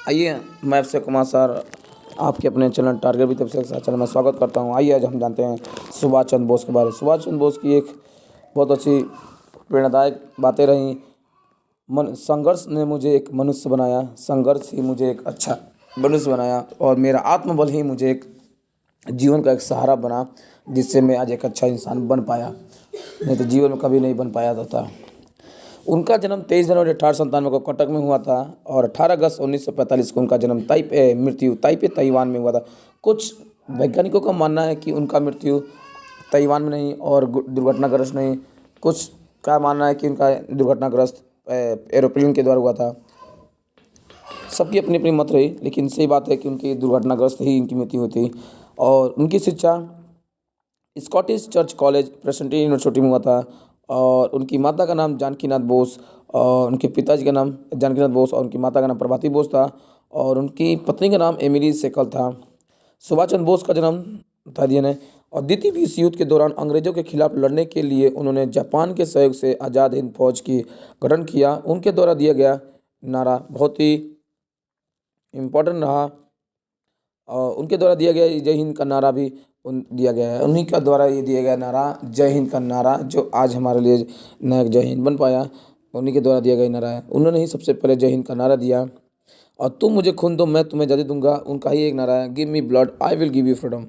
आइए, मैं अक्षय कुमार सर आपके अपने channel target with Abhishek sir channel में स्वागत करता हूँ। आइए आज हम जानते हैं सुभाष चंद्र बोस के बारे में। सुभाष चंद्र बोस की एक बहुत अच्छी प्रेरणादायक बातें रहीं। संघर्ष ने मुझे एक मनुष्य बनाया, संघर्ष ही मुझे एक अच्छा मनुष्य बनाया और मेरा आत्मबल ही मुझे एक जीवन का एक सहारा बना, जिससे मैं आज एक अच्छा इंसान बन पाया, नहीं तो जीवन में कभी नहीं बन पाया था। उनका जन्म 23 जनवरी 1897 को कटक में हुआ था और 18 अगस्त 1945 को उनका जन्म मृत्यु ताइपे ताइवान में हुआ था। कुछ वैज्ञानिकों का मानना है कि उनका मृत्यु ताइवान में नहीं और दुर्घटनाग्रस्त नहीं, कुछ का मानना है कि उनका दुर्घटनाग्रस्त एरोप्लेन के द्वारा हुआ था। सबकी अपनी अपनी मत रही, लेकिन सही बात है कि उनकी दुर्घटनाग्रस्त ही इनकी मृत्यु हुई थी। और उनकी शिक्षा स्कॉटिश चर्च कॉलेज प्रेसिडेंटी यूनिवर्सिटी में हुआ था और उनकी माता का नाम जानकीनाथ बोस और उनके पिताजी का नाम जानकीनाथ बोस और उनकी माता का नाम प्रभाती बोस था और उनकी पत्नी का नाम एमिली सेकल था। सुभाष चंद्र बोस का जन्म बता दिया ने और द्वितीय विश्व युद्ध के दौरान अंग्रेजों के खिलाफ लड़ने के लिए उन्होंने जापान के सहयोग से आज़ाद हिंद फौज की गठन किया। उनके द्वारा दिया गया नारा बहुत ही इम्पोर्टेंट रहा और उनके द्वारा दिया गया जय हिंद का नारा भी दिया गया है। उन्हीं का द्वारा ये दिया गया नारा जय हिंद का नारा, जो आज हमारे लिए नायक जय हिंद बन पाया, उन्हीं के द्वारा दिया गया नारा है। उन्होंने ही सबसे पहले जय हिंद का नारा दिया। और तुम मुझे खून दो मैं तुम्हें आज़ादी दूंगा, उनका ही एक नारा है, give me blood I will give you freedom.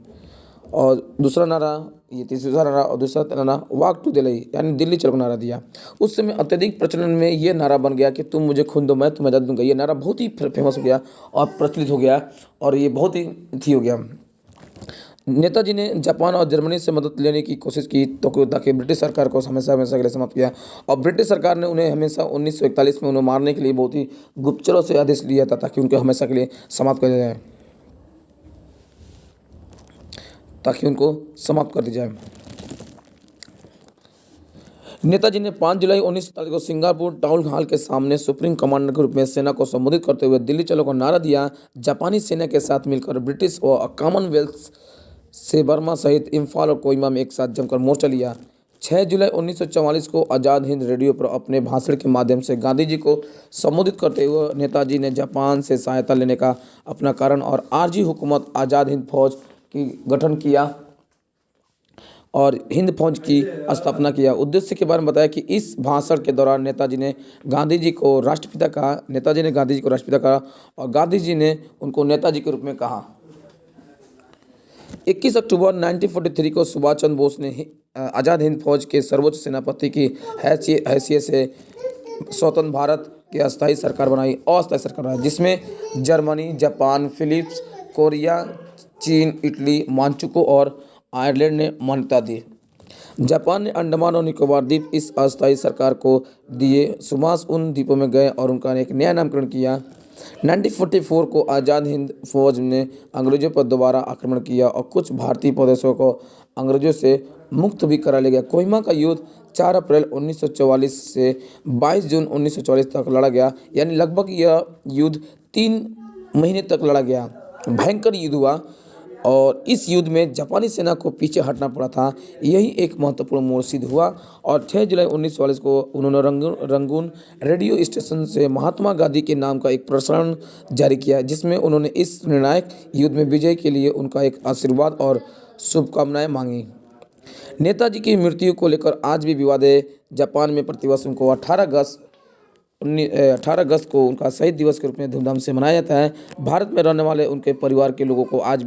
और दूसरा नारा, ये तीसरा नारा और दूसरा नारा वॉक टू दिल्ली, यानी दिल्ली चलो का नारा दिया। उस समय अत्यधिक प्रचलन में ये नारा बन गया कि तुम मुझे खून दो मैं तुम्हें आज़ादी दूंगा। ये नारा बहुत ही फेमस हो गया और प्रचलित हो गया और ये बहुत ही थी हो गया। नेताजी ने जापान और जर्मनी से मदद लेने की कोशिश की तो ताकि ब्रिटिश सरकार को हमेशा हमेशा के लिए समाप्त किया और ब्रिटिश सरकार ने उन्हें हमेशा 1941 में उन्हें मारने के लिए बहुत ही गुप्तचरों से आदेश लिया था ताकि उनको हमेशा के लिए समाप्त कर दिया जाए, ताकि उनको समाप्त कर दिया जाए। नेताजी ने 5 जुलाई 1947 को सिंगापुर टाउन हॉल के सामने सुप्रीम कमांडर के रूप में सेना को संबोधित करते हुए दिल्ली चलो का नारा दिया। जापानी सेना के साथ मिलकर ब्रिटिश और कॉमनवेल्थ से बर्मा सहित इम्फाल और कोहिमा में एक साथ जमकर मोर्चा लिया। 6 जुलाई 1944 को आज़ाद हिंद रेडियो पर अपने भाषण के माध्यम से गांधी जी को संबोधित करते हुए नेताजी ने जापान से सहायता लेने का अपना कारण और आरजी हुकूमत आज़ाद हिंद फौज की गठन किया और हिंद फौज की स्थापना किया। उद्देश्य के बारे में बताया कि इस भाषण के दौरान नेताजी ने गांधी जी को राष्ट्रपिता कहा और गांधी जी ने उनको नेताजी के रूप में कहा। 21 अक्टूबर 1943 को सुभाष चंद्र बोस ने आज़ाद हिंद फौज के सर्वोच्च सेनापति की हैसियत से स्वतंत्र भारत की अस्थायी सरकार बनाई, जिसमें जर्मनी, जापान, फिलीपींस, कोरिया, चीन, इटली, मांचुको और आयरलैंड ने मान्यता दी। जापान ने अंडमान और निकोबार द्वीप इस अस्थायी सरकार को दिए। सुभाष उन द्वीपों में गए और उनका एक नया नामकरण किया। 1944 को आज़ाद हिंद फौज ने अंग्रेजों पर दोबारा आक्रमण किया और कुछ भारतीय प्रदेशों को अंग्रेजों से मुक्त भी करा लिया गया। कोहिमा का युद्ध 4 अप्रैल 1944 से 22 जून 1944 तक लड़ा गया, यानी लगभग यह युद्ध 3 महीने तक लड़ा गया। भयंकर युद्ध हुआ और इस युद्ध में जापानी सेना को पीछे हटना पड़ा था। यही एक महत्वपूर्ण मोड़ सिद्ध हुआ और 6 जुलाई 1944 को उन्होंने रंगून रेडियो स्टेशन से महात्मा गांधी के नाम का एक प्रसारण जारी किया, जिसमें उन्होंने इस निर्णायक युद्ध में विजय के लिए उनका एक आशीर्वाद और शुभकामनाएं मांगी। नेताजी की मृत्यु को लेकर आज भी विवाद है। जापान में प्रतिवर्ष उनको 18 अगस्त को उनका शहीद दिवस के रूप में धूमधाम से मनाया जाता है। भारत में रहने वाले उनके परिवार के लोगों को आज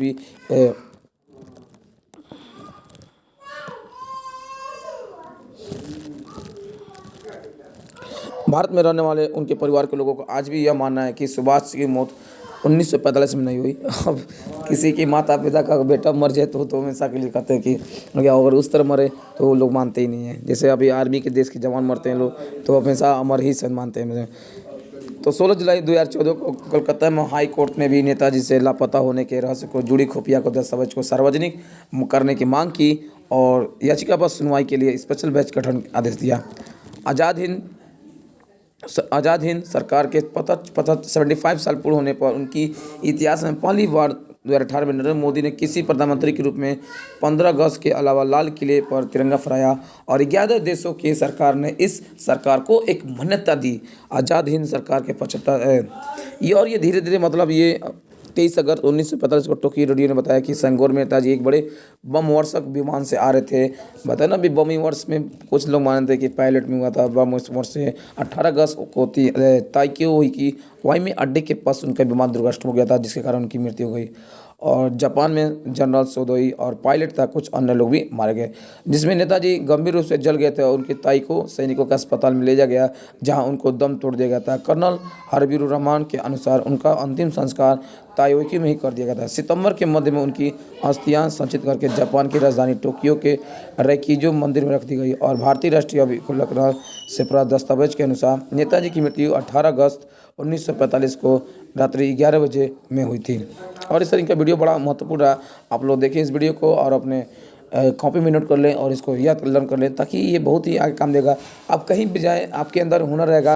भी यह मानना है कि सुभाष की मौत 1945 में नहीं हुई। अब किसी की माता पिता का बेटा मर जाए तो हमेशा के लिए कहते हैं कि अगर उस तरह मरे तो वो लोग मानते ही नहीं हैं। जैसे अभी आर्मी के देश के जवान मरते हैं लोग तो हमेशा अमर ही सन मानते हैं मुझे। तो 16 जुलाई 2014 को कोलकाता में हाई कोर्ट ने भी नेताजी से लापता होने के रहस्य को जुड़ी खुफिया को दस्तावेज को सार्वजनिक करने की मांग की और याचिका पर सुनवाई के लिए स्पेशल बेंच गठन आदेश दिया। आज़ाद हिंद सरकार के 75 साल पूर्ण होने पर उनकी इतिहास में पहली बार 2018 में नरेंद्र मोदी ने किसी प्रधानमंत्री के रूप में 15 अगस्त के अलावा लाल किले पर तिरंगा फहराया और 11 देशों की सरकार ने इस सरकार को एक मान्यता दी आज़ाद हिंद सरकार के 75 ये और ये धीरे धीरे मतलब ये 23 अगस्त 1945 को टोक्यो रेडियो ने बताया कि सेंगोर में नेताजी एक बड़े बम वर्षक विमान से आ रहे थे। बताया ना, अभी बम वर्ष में कुछ लोग मानते थे कि पायलट में हुआ था बम वर्ष से 18 अगस्त को ताइक्यो हुई कि हवाई में अड्डे के पास उनका विमान दुर्घटना हो गया था, जिसके कारण उनकी मृत्यु हो गई। और जापान में जनरल सोदोई और पायलट तथा कुछ अन्य लोग भी मारे गए, जिसमें नेताजी गंभीर रूप से जल गए थे और उनकी ताई को सैनिकों के अस्पताल में ले जाया गया, जहां उनको दम तोड़ दिया गया था। कर्नल हरबीर रहमान के अनुसार उनका अंतिम संस्कार ताइओकी में ही कर दिया गया था। सितंबर के मध्य में उनकी अस्थियां संचित करके जापान की राजधानी टोक्यो के रैकिजो मंदिर में रख दी गई और भारतीय राष्ट्रीय अभिलेख से प्राप्त दस्तावेज के अनुसार नेताजी की मृत्यु 18 अगस्त 1945 को रात्रि 11 बजे में हुई थी। और इस तरह का वीडियो बड़ा महत्वपूर्ण रहा। आप लोग देखें इस वीडियो को और अपने कॉपी में नोट कर लें और इसको याद लर्न कर लें, ताकि ये बहुत ही आगे काम देगा। आप कहीं भी जाएँ, आपके अंदर हुनर रहेगा।